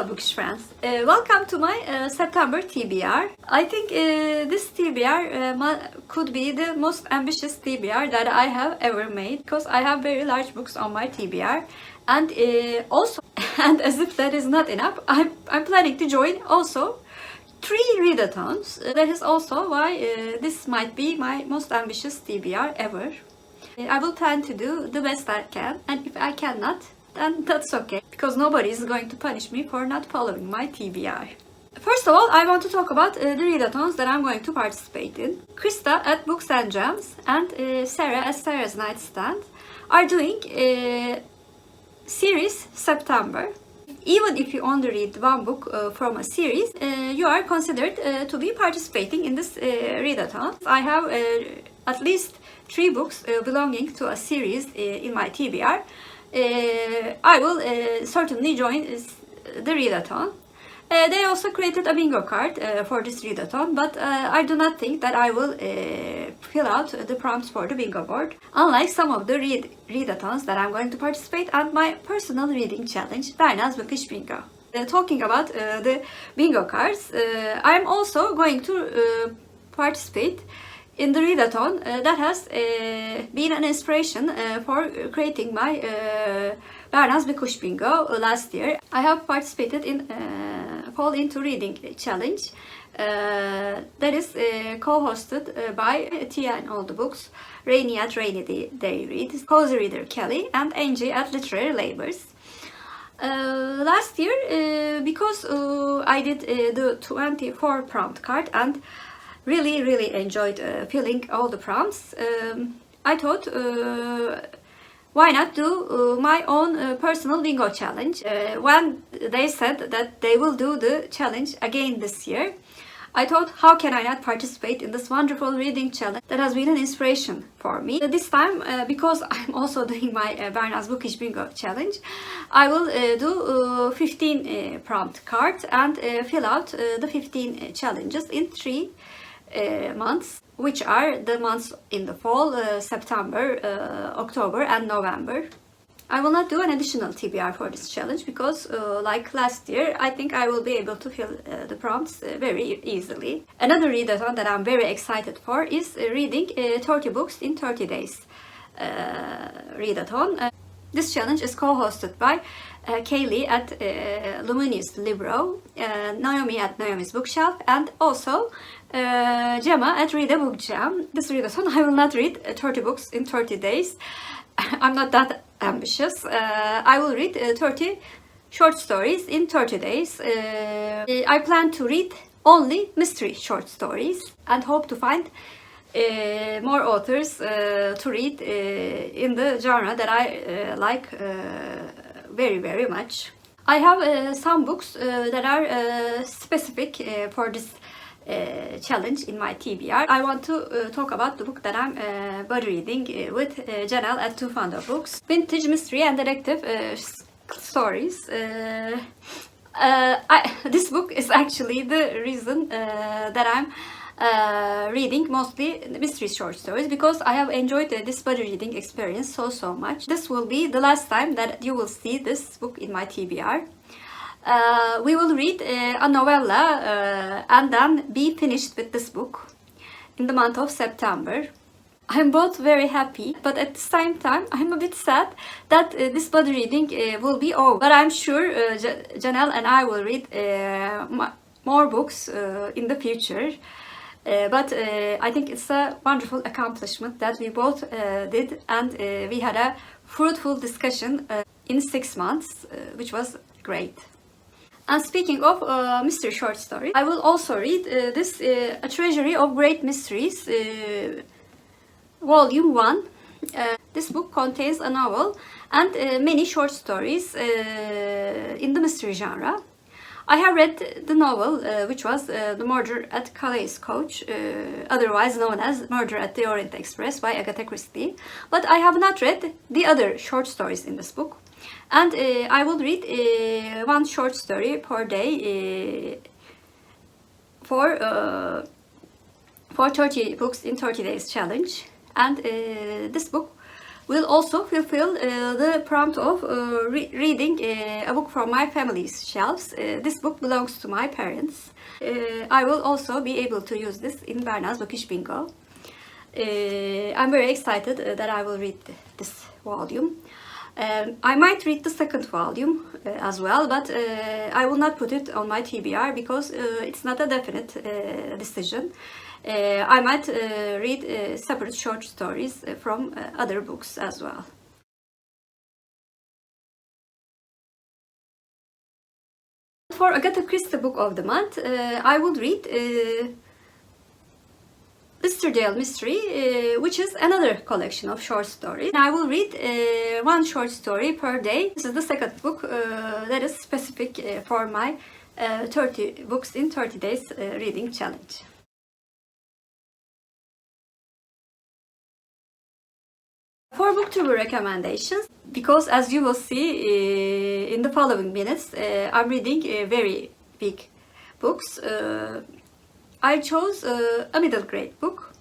Hello Bookish friends, welcome to my September TBR. I think this TBR could be the most ambitious TBR that I have ever made because I have very large books on my TBR and also, and as if that is not enough, I'm planning to join also 3 readathons. That is also why this might be my most ambitious TBR ever. I will plan to do the best I can, and if I cannot, then that's okay, because nobody is going to punish me for not following my TBR. First of all, I want to talk about the readathons that I'm going to participate in. Krista at BooksAndJams and Sarah at Sarah's Nightstand are doing series September. Even if you only read one book from a series, you are considered to be participating in this readathon. I have at least 3 books belonging to a series in my TBR. I will certainly join the readathon. They also created a bingo card for this readathon, but I do not think that I will fill out the prompts for the bingo board, unlike some of the readathons that I'm going to participate and my personal reading challenge, Berna's Bookish Bingo. Talking about the bingo cards, I'm also going to participate in the readathon that has been an inspiration for creating my Berna's Bookish Bingo last year. I have participated in Fall Into Reading Challenge that is co-hosted by Tia and All the Books, Rainey at Rainey Day Reads, Cozy Reader Kelly, and Angie at Literary Labors. Last year, because I did the 24 prompt card and really enjoyed filling all the prompts, I thought why not do my own personal bingo challenge. When they said that they will do the challenge again this year, I thought, how can I not participate in this wonderful reading challenge that has been an inspiration for me. This time, because I'm also doing my Berna's Bookish Bingo challenge, I will do 15 prompt cards and fill out the 15 challenges in 3 months, which are the months in the fall, September, October and November. I will not do an additional TBR for this challenge because like last year, I think I will be able to fill the prompts very easily. Another readathon that I'm very excited for is reading 30 books in 30 days readathon. This challenge is co-hosted by Kaylee at Luminous Libro, Naomi at Naomi's Bookshelf, and also Gemma at Read a Book Jam. This readathon, I will not read 30 books in 30 days. I'm not that ambitious. I will read 30 short stories in 30 days. I plan to read only mystery short stories and hope to find more authors to read in the genre that I like very much. I have some books that are specific for this challenge in my TBR. I want to talk about the book that I'm buddy reading with Janelle at Too Fond of Books. Vintage mystery and detective stories. This book is actually the reason that I'm reading mostly mystery short stories, because I have enjoyed this buddy reading experience so much. This will be the last time that you will see this book in my TBR. We will read a novella and then be finished with this book in the month of September. I'm both very happy, but at the same time I'm a bit sad that this buddy reading will be over. But I'm sure Janelle and I will read more books in the future. But I think it's a wonderful accomplishment that we both did, and we had a fruitful discussion in 6 months, which was great. And speaking of mystery short story, I will also read this A Treasury of Great Mysteries, Volume 1. This book contains a novel and many short stories in the mystery genre. I have read the novel, which was The Murder at Calais Coach, otherwise known as Murder at the Orient Express by Agatha Christie, but I have not read the other short stories in this book. And I will read 1 short story per day for 30 books in 30 days challenge. And this book will also fulfill the prompt of reading a book from my family's shelves. This book belongs to my parents. I will also be able to use this in Berna's Bookish Bingo. I'm very excited that I will read this volume. I might read the second volume as well, but I will not put it on my TBR because it's not a definite decision. I might read separate short stories from other books as well. For Agatha Crystal Book of the Month, I would read Listerdale Mystery, which is another collection of short stories. I will read one short story per day. This is the second book that is specific for my 30 books in 30 days reading challenge. For booktuber recommendations, because as you will see in the following minutes, I'm reading very big books. I chose a middle grade book,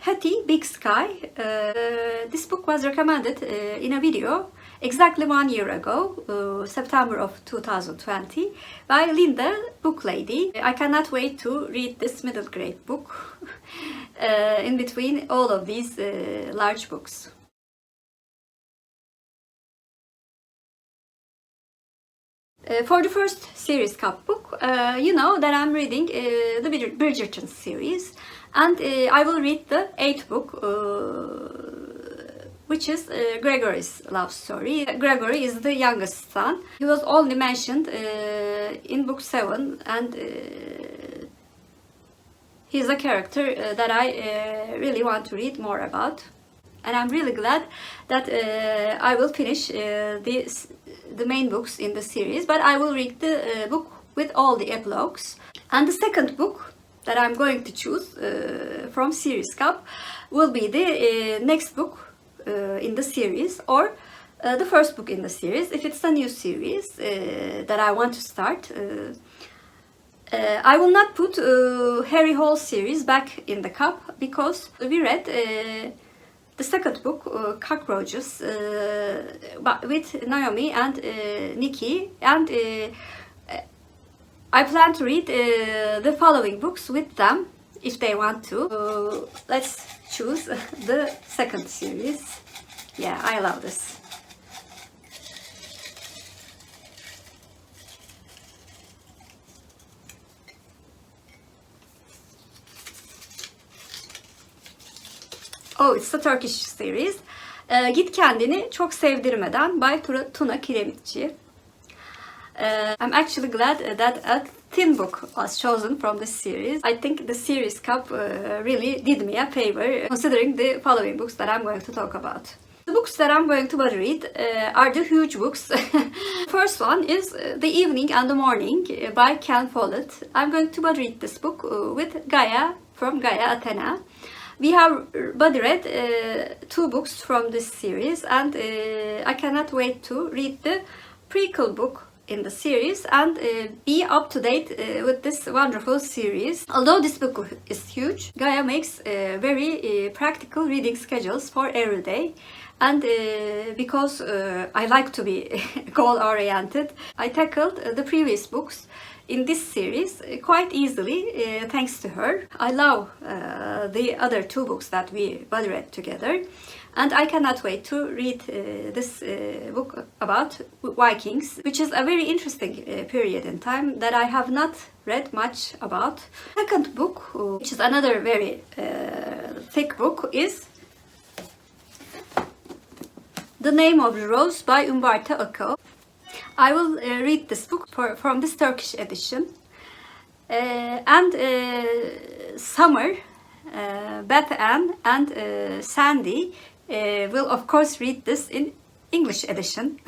Hattie Big Sky. This book was recommended in a video exactly 1 year ago, September of 2020, by Linda Book Lady. I cannot wait to read this middle grade book in between all of these large books. For the first series cup book, you know that I'm reading the Bridgerton series, and I will read the 8th book, which is Gregory's love story. Gregory is the youngest son. He was only mentioned in book 7, and he's a character that I really want to read more about. And I'm really glad that I will finish the main books in the series, but I will read the book with all the epilogues. And the second book that I'm going to choose from Series Cup will be the next book in the series, or the first book in the series, if it's a new series that I want to start. I will not put Harry Hole series back in the cup because we read the second book, Cockroaches, with Naomi and Nikki, and I plan to read the following books with them if they want to. Let's choose the second series. Yeah, I love this. Oh, it's a Turkish series. Git Kendini Çok Sevdirmeden by Tuna Kiremitçi. I'm actually glad that a thin book was chosen from this series. I think the series cup really did me a favor, considering the following books that I'm going to talk about. The books that I'm going to read are the huge books. First one is The Evening and the Morning by Ken Follett. I'm going to read this book with Gaia from Gaia Athena. We have read 2 books from this series, and I cannot wait to read the prequel book in the series and be up to date with this wonderful series. Although this book is huge, Gaia makes very practical reading schedules for every day. And because I like to be goal-oriented, I tackled the previous books in this series quite easily thanks to her. I love the other 2 books that we read together, and I cannot wait to read this book about Vikings, which is a very interesting period in time that I have not read much about. Second book, which is another very thick book, is The Name of the Rose by Umberto. I will read this book from this Turkish edition. And Summer, Bethanne and Sandy will of course read this in English edition.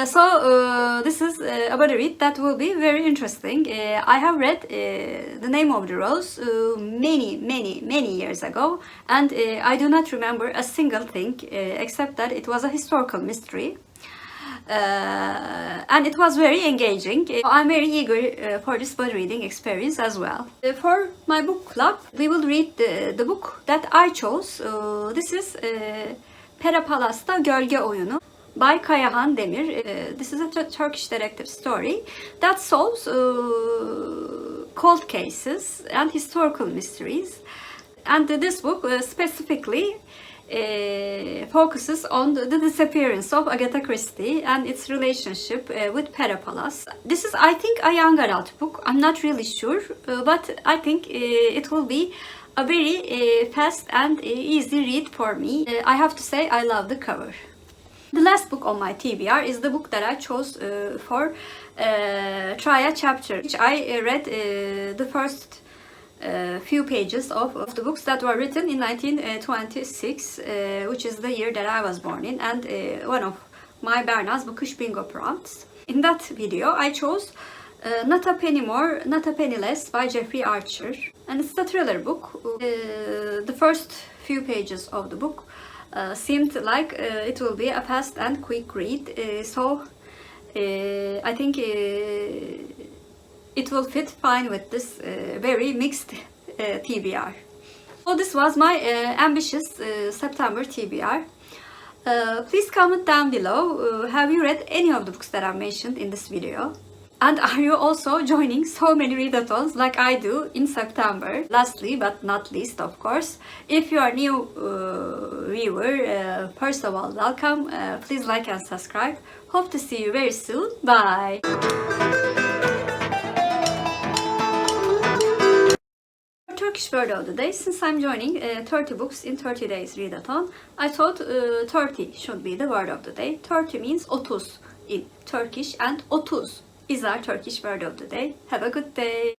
So this is a read that will be very interesting. I have read The Name of the Rose many years ago, and I do not remember a single thing except that it was a historical mystery. and it was very engaging. I'm very eager for this body reading experience as well. For my book club, we will read the book that I chose. This is Pera Palas'ta Gölge Oyunu by Kayahan Demir. This is a Turkish detective story that solves cold cases and historical mysteries. And this book specifically focuses on the disappearance of Agatha Christie and its relationship with Pera Palace. This is, I think, a young adult book. I'm not really sure, but I think it will be a very fast and easy read for me. I have to say I love the cover. The last book on my TBR is the book that I chose for try a chapter, which I read the first few pages of the books that were written in 1926, which is the year that I was born in, and one of my Berna's Bookish bingo prompts. In that video, I chose Not a Penny More, Not a Penny Less by Jeffrey Archer, and it's a thriller book. The first few pages of the book seemed like it will be a fast and quick read, so I think it will fit fine with this very mixed TBR. So this was my ambitious September TBR. Please comment down below, have you read any of the books that I mentioned in this video? And are you also joining so many readathons like I do in September? Lastly but not least, of course, if you are a new viewer, first of all, welcome. Please like and subscribe. Hope to see you very soon. Bye! Turkish word of the day. Since I'm joining 30 books in 30 days readathon, I thought 30 should be the word of the day. 30 means 30 in Turkish, and 30 is our Turkish word of the day. Have a good day.